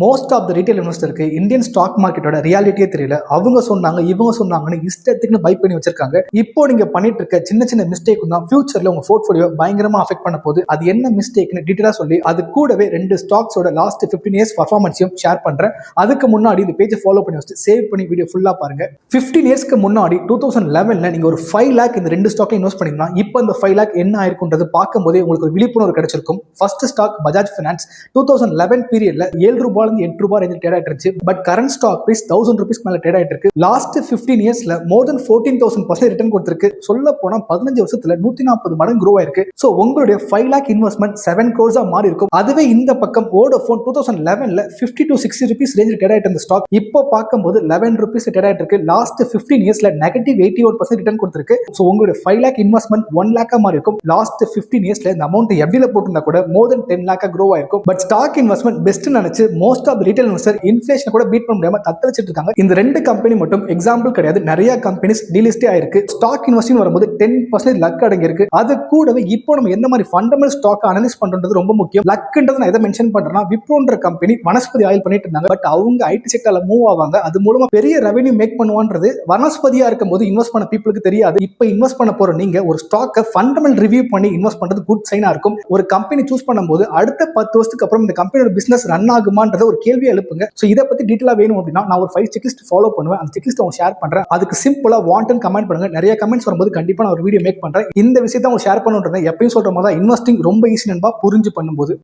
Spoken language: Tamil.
மோஸ்ட் ஆஃப் த ரீட்டைல் இன்வெஸ்டருக்கு இந்தியன் ஸ்டாக் மார்க்கெட்டோட ரியாலிட்டியே தெரியல. அவங்க சொன்னாங்க இவங்க சொன்னாங்கன்னு இஷ்டத்துக்கு பை பண்ணி வச்சிருக்காங்க. இப்போ நீங்க பண்ணிட்டு இருக்க சின்ன சின்ன மிஸ்டேக் தான் ஃபியூச்சர்ல உங்க போர்ட்ஃபோலியோ பயங்கரமா அஃபெக்ட் பண்ண போகுது. அது என்ன மிஸ்டேக்னு டீடைலா சொல்லி அது கூடவே 2 ஸ்டாக்ஸோட லாஸ்ட் 15 இயர்ஸ் பர்ஃபார்மன்ஸையும் ஷேர் பண்றேன். அதுக்கு முன்னாடி இந்த பேஜை ஃபாலோ பண்ணி வச்சு சேவ் பண்ணி வீடியோ ஃபுல்லா பாருங்க. 15 இயர்ஸ்க்கு முன்னாடி 2011ல நீங்க ஒரு 5 lakh இந்த 2 ஸ்டாக்ல இன்வெஸ்ட் பண்ணீங்கன்னா இப்போ இந்த 5 lakh என்ன ஆயிருக்குன்றது பார்க்கும்போதே உங்களுக்கு ஒரு விழிப்புணர்வு கிடைச்சிருக்கும். ஃபர்ஸ்ட் ஸ்டாக் பஜாஜ் ஃபைனான்ஸ் 2011 பீரியட்ல 7 ரூபாயிலிருந்து 8 ரூபாய் ரேஞ்சில் ட்ரேட் ஆயிட்டு இருந்துச்சு. But current stock price 1000 rupees மேல ட்ரேட் ஆயிட்டு இருக்கு. லாஸ்ட் 15 இயர்ஸ்ல மோர் தென் 14,000% ரிட்டர்ன் கொடுத்திருக்கு. சொல்ல போனா 15 வருஷத்துல 140 மடங்கு க்ரோ ஆயிருக்கு. சோ உங்களுடைய 5 lakh இன்வெஸ்ட்மெண்ட் 7 crores மாறி இருக்கும். அதுவே இந்த பக்கம் வோடஃபோன் 2011ல 50 to 60 rupees ரேஞ்சில் ட்ரேட் ஆயிட்டு இருந்த ஸ்டாக் இப்போ பார்க்கும்போது 11 rupees ட்ரேட் ஆயிட்டு இருக்கு. லாஸ்ட் 15 இயர்ஸ்ல நெகட்டிவ் 81% ரிட்டர்ன் கொடுத்திருக்கு. சோ உங்களுடைய 5 lakh இன்வெஸ்ட்மெண்ட் 1 lakh மாறி இருக்கும். லாஸ்ட் 15 இயர்ஸ்ல இந்த அமௌண்ட் எஃப்டில போட்டிருந்தா கூட மோர் தென் 10 lakh க்ரோ ஆயிருக்கும். பட் ஸ்டாக் இன்வெஸ்ட்மெண்ட் பெஸ்ட் நினைச்சு most of retail investor inflation கூட பீட் பண்ண முடியாம தத்தளிச்சிட்டு இருக்காங்க. இந்த 2 கம்பெனி மட்டும் எக்ஸாம்பிள் கிடையாது. நிறைய கம்பெனிஸ் டீலிஸ்டே ஆயிருக்கு. ஸ்டாக் இன்வெஸ்டிங் வரும்போது 10% லக் அடங்கி இருக்கு. அது கூடவே இப்போ நம்ம எந்த மாதிரி ஃபண்டமெண்டல் ஸ்டாக் அனலைஸ் பண்றது ரொம்ப முக்கியம். லக்ன்றது நான் எதை மென்ஷன் பண்றேன்னா, விப்ரோன்ற கம்பெனி வனஸ்பதி ஆயில் பண்ணிட்டு இருந்தாங்க. பட் அவங்க ஐடி செக்டர்ல மூவ் ஆவாங்க. அது மூலமா பெரிய ரெவென்யூ மேக் பண்ணுவான்றது வனஸ்பதியா இருக்கும்போது இன்வெஸ்ட் பண்ண பீப்புளுக்கு தெரியாது. இப்போ இன்வெஸ்ட் பண்ண போற நீங்க ஒரு ஸ்டாக்கை ஃபண்டமெண்டல் ரிவ்யூ பண்ணி இன்வெஸ்ட் பண்றது குட் சைனா இருக்கும். ஒரு கம்பெனி சூஸ் பண்ணும்போது அடுத்த 10 வருஷத்துக்கு அப்புறம் இந்த கம்பெனியோட பிசினஸ் ரன் ஆகுமான்றத ஒரு கேள்வியை எழுப்புங்க. சோ இதை பத்தி டீடைலா வேணும் அப்படின்னா நான் ஒரு 5 செக்லிஸ்ட் ஃபாலோ பண்ணுவேன். அந்த செக்லிஸ்ட் அவங்க ஷேர் பண்றேன். அதுக்கு சிம்பிளா வாண்ட்னு கமெண்ட் பண்ணுங்க. நிறைய கமெண்ட்ஸ் வரும்போது கண்டிப்பா நான் ஒரு வீடியோ மேக் பண்றேன். இந்த விஷயத்தை அவங்க ஷேர் பண்ணுன்றதை எப்பயும் சொல்ற மாதிரி தான், இன்வெஸ்டிங் ரொம்ப ஈஸி நண்பா, புரிஞ்சு பண்ணும்போது.